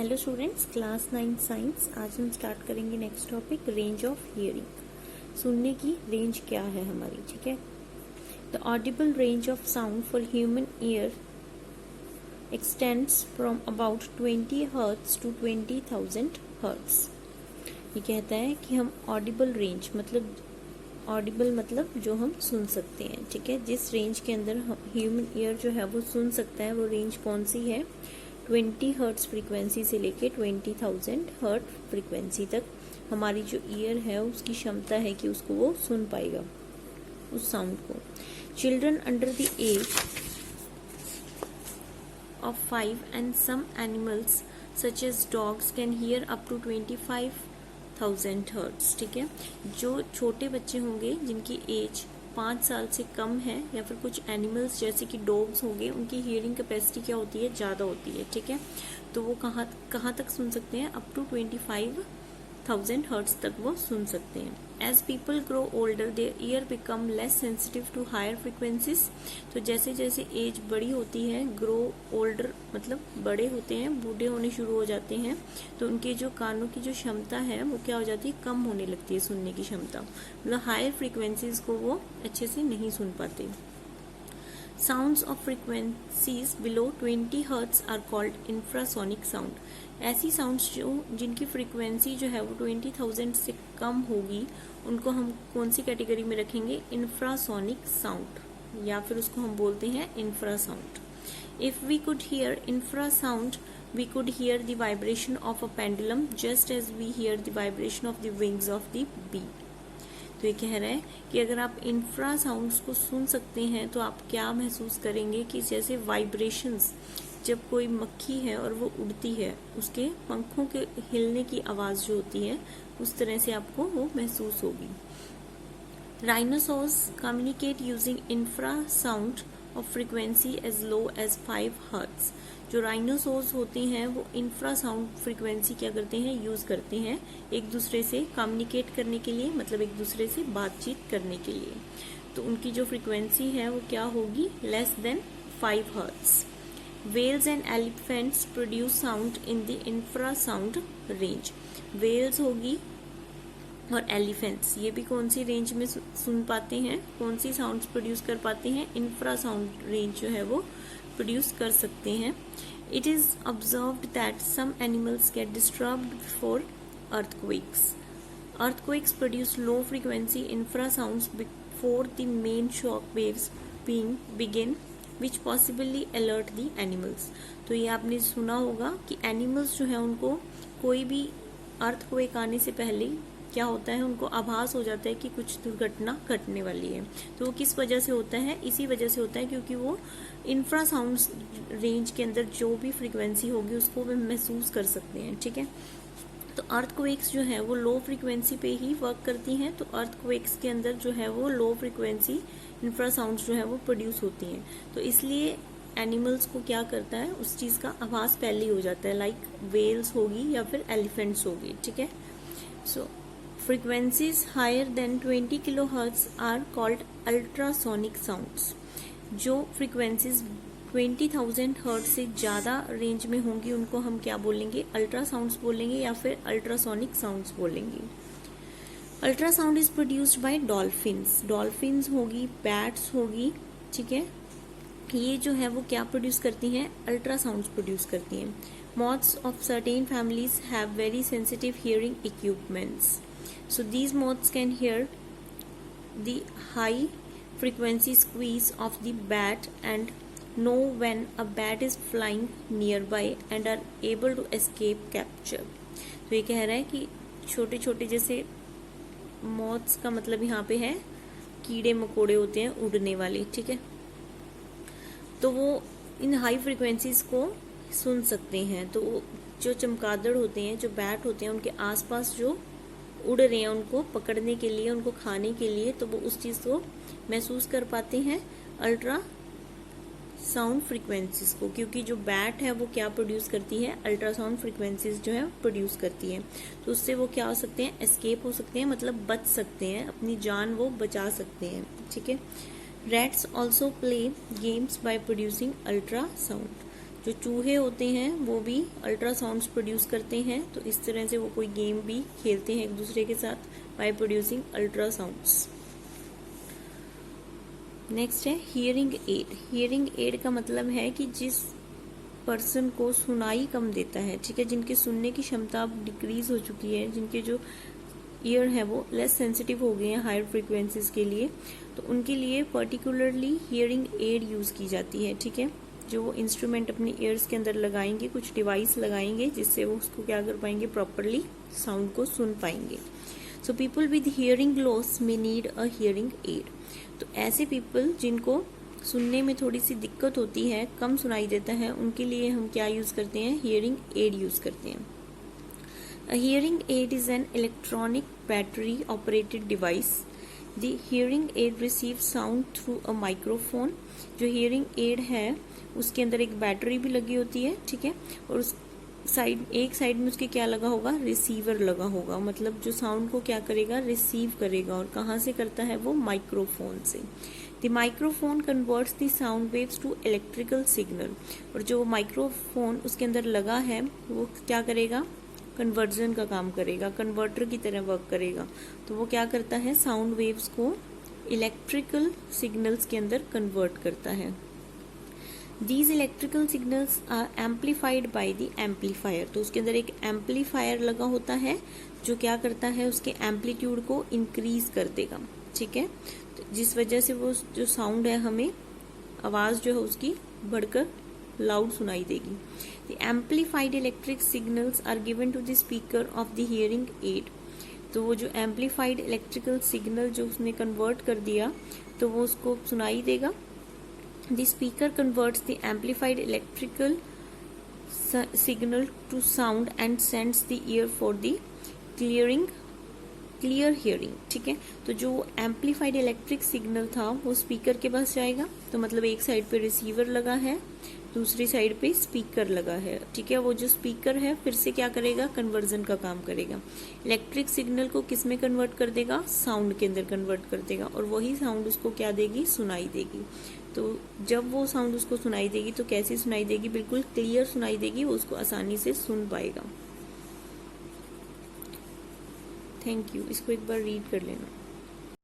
Hello students, class 9 science. आज हम start करेंगे next topic, range of hearing. सुनने की रेंज क्या है हमारी, ठीक है। The audible range of sound for human ear extends from about 20 hertz to 20,000 hertz. ये कहता है कि हम ऑडिबल रेंज मतलब जो हम सुन सकते हैं, ठीक है। जिस रेंज के अंदर ह्यूमन ईयर जो है वो सुन सकता है, वो रेंज कौन सी है? 20 हर्ट्ज फ्रीक्वेंसी से लेके 20,000 हर्ट्ज फ्रीक्वेंसी तक हमारी जो ईयर है उसकी क्षमता है कि उसको वो सुन पाएगा, उस साउंड को। Children under the age of 5 and some animals such as dogs can hear up to 25,000 hertz, ठीक है। जो छोटे बच्चे होंगे जिनकी एज 5 साल से कम है, या फिर कुछ एनिमल्स जैसे कि डॉग्स होंगे, उनकी हियरिंग कैपेसिटी क्या होती है? ज़्यादा होती है, ठीक है। तो वो कहाँ तक सुन सकते हैं? अप टू 25,000 हर्ट्ज तक वो सुन सकते हैं। As people grow older their ear become less sensitive to higher frequencies. तो जैसे जैसे एज बड़ी होती है, ग्रो ओल्डर मतलब बड़े होते हैं, बूढ़े होने शुरू हो जाते हैं, तो उनके जो कानों की जो क्षमता है वो क्या हो जाती है? कम होने लगती है सुनने की क्षमता, मतलब हायर फ्रिक्वेंसीज को वो अच्छे से नहीं सुन पाते। Sounds of frequencies below 20 Hz are called infrasonic sound. ऐसी साउंड्स जिनकी फ्रीक्वेंसी जो है वो 20,000 से कम होगी, उनको हम कौन सी कैटेगरी में रखेंगे? इंफ्रासोनिक साउंड, या फिर उसको हम बोलते हैं infrasound. If we could hear infrasound, we could hear the vibration of a pendulum just as we hear the vibration of the wings of the bee. तो ये कह रहा है कि अगर आप इंफ्रा साउंड्स को सुन सकते हैं तो आप क्या महसूस करेंगे कि जैसे वाइब्रेशंस, जब कोई मक्खी है और वो उड़ती है, उसके पंखों के हिलने की आवाज जो होती है, उस तरह से आपको वो महसूस होगी। Rhinoceros communicate using infra sound of frequency as low as 5 hertz. जो राइनोसोर्स होते हैं वो इंफ्रा साउंड फ्रीक्वेंसी क्या करते हैं? यूज करते हैं एक दूसरे से कम्युनिकेट करने के लिए, मतलब एक दूसरे से बातचीत करने के लिए। तो उनकी जो फ्रीक्वेंसी है वो क्या होगी? Less than 5 hertz. Whales and elephants produce sound in the infrasound range. Whales होगी और एलिफेंट्स, ये भी कौन सी रेंज में सुन पाते हैं? कौन सी साउंड्स प्रोड्यूस कर पाते हैं? इंफ्रासाउंड रेंज जो है वो प्रोड्यूस कर सकते हैं। It is observed that some animals get disturbed before earthquakes. Earthquakes produce low frequency infrasounds before the main shock waves begin which possibly alert the animals. तो ये आपने सुना होगा कि एनिमल्स जो है उनको कोई भी अर्थक्वेक आने से पहले क्या होता है? उनको आभास हो जाता है कि कुछ दुर्घटना घटने वाली है। तो वो किस वजह से होता है? इसी वजह से होता है क्योंकि वो इंफ्रासाउंड रेंज के अंदर जो भी फ्रीक्वेंसी होगी उसको वे महसूस कर सकते हैं, ठीक है। तो अर्थक्वेक्स जो है वो लो फ्रीक्वेंसी पे ही वर्क करती हैं। तो अर्थक्वेक्स के अंदर जो है वो लो फ्रीक्वेंसी इंफ्रासाउंड्स जो है वो प्रोड्यूस होती हैं। तो इसलिए एनिमल्स को क्या करता है? उस चीज़ का आभास पहले ही हो जाता है, लाइक वेल्स होगी या फिर एलिफेंट्स होगी, ठीक है। सो frequencies higher than 20 kilohertz are called ultrasonic sounds. जो frequencies 20,000 हर्ट्ज से ज़्यादा रेंज में होंगी उनको हम क्या बोलेंगे? अल्ट्रासाउंड्स बोलेंगे या फिर अल्ट्रासोनिक साउंड्स बोलेंगे। Ultrasound is produced by dolphins. Dolphins होगी, बैट्स होगी, ठीक है। ये जो है वो क्या प्रोड्यूस करती हैं? अल्ट्रासाउंड्स प्रोड्यूस करती हैं। Moths of certain families have very sensitive hearing equipments. So these moths can hear the high frequency squeeze of the bat and know when a bat is flying nearby and are able to escape capture. तो ये कह रहा है कि छोटे छोटे जैसे moths का मतलब यहाँ पे है कीड़े मकोड़े होते हैं उड़ने वाले, ठीक है। तो वो इन हाई फ्रीक्वेंसीज को सुन सकते हैं। तो जो चमगादड़ होते हैं, जो बैट होते हैं, उनके आसपास जो उड़ रहे हैं उनको पकड़ने के लिए, उनको खाने के लिए, तो वो उस चीज़ को महसूस कर पाते हैं अल्ट्रा साउंड फ्रीक्वेंसीज को, क्योंकि जो बैट है वो क्या प्रोड्यूस करती है? अल्ट्रासाउंड फ्रीक्वेंसीज जो है प्रोड्यूस करती है। तो उससे वो क्या हो सकते हैं? एस्केप हो सकते हैं, मतलब बच सकते हैं, अपनी जान वो बचा सकते हैं, ठीक है। Rats also play games by producing ultrasound. जो चूहे होते हैं वो भी अल्ट्रासाउंड्स प्रोड्यूस करते हैं, तो इस तरह से वो कोई गेम भी खेलते हैं एक दूसरे के साथ बाय प्रोड्यूसिंग अल्ट्रासाउंड्स। नेक्स्ट है हियरिंग एड। हियरिंग एड का मतलब है कि जिस पर्सन को सुनाई कम देता है, ठीक है, जिनके सुनने की क्षमता अब डिक्रीज हो चुकी है, जिनके जो ईयर है वो लेस सेंसिटिव हो गए हैं हायर फ्रीक्वेंसीज के लिए, तो उनके लिए पर्टिकुलरली हियरिंग एड यूज की जाती है, ठीक है। जो वो इंस्ट्रूमेंट अपने ईयर्स के अंदर लगाएंगे, कुछ डिवाइस लगाएंगे जिससे वो उसको क्या कर पाएंगे, प्रॉपरली साउंड को सुन पाएंगे। So people with hearing loss may need a hearing aid. तो ऐसे पीपल जिनको सुनने में थोड़ी सी दिक्कत होती है, कम सुनाई देता है, उनके लिए हम क्या यूज करते हैं, हियरिंग एड यूज करते हैं। A hearing aid is an electronic battery operated device. The hearing aid receives sound through a microphone. जो hearing aid है उसके अंदर एक बैटरी भी लगी होती है, ठीक है, और उस एक साइड में उसके क्या लगा होगा, रिसीवर लगा होगा, मतलब जो साउंड को क्या करेगा, रिसीव करेगा। और कहाँ से करता है वो, माइक्रोफोन से। The microphone converts the sound waves to electrical signal. और जो माइक्रोफोन उसके अंदर लगा है वो क्या करेगा, कन्वर्जन का काम करेगा, कन्वर्टर की तरह वर्क करेगा। तो वो क्या करता है, साउंड वेव्स को इलेक्ट्रिकल सिग्नल्स के अंदर कन्वर्ट करता है। These electrical signals are amplified by the amplifier. तो उसके अंदर एक एम्पलीफायर लगा होता है जो क्या करता है, उसके एम्पलीट्यूड को इंक्रीज कर देगा, ठीक है, तो जिस वजह से वो जो साउंड है, हमें आवाज जो है उसकी बढ़कर लाउड सुनाई देगी। The amplified electric signals are given to the speaker of the hearing aid. तो वो जो amplified electrical signal जो उसने convert कर दिया, तो वो उसको सुनाई देगा। The speaker converts the amplified electrical signal to sound and sends the ear for the clear hearing, ठीक है। तो जो एम्पलीफाइड इलेक्ट्रिक सिग्नल था वो स्पीकर के पास जाएगा, तो मतलब एक साइड पे रिसीवर लगा है, दूसरी साइड पे स्पीकर लगा है, ठीक है। वो जो स्पीकर है फिर से क्या करेगा, कन्वर्जन का काम करेगा, इलेक्ट्रिक सिग्नल को किस में कन्वर्ट कर देगा, साउंड के अंदर कन्वर्ट कर देगा, और वही साउंड उसको क्या देगी, सुनाई देगी। तो जब वो साउंड उसको सुनाई देगी तो कैसी सुनाई देगी, बिल्कुल क्लियर सुनाई देगी, वो उसको आसानी से सुन पाएगा। Thank you. इसको एक बार रीड कर लेना।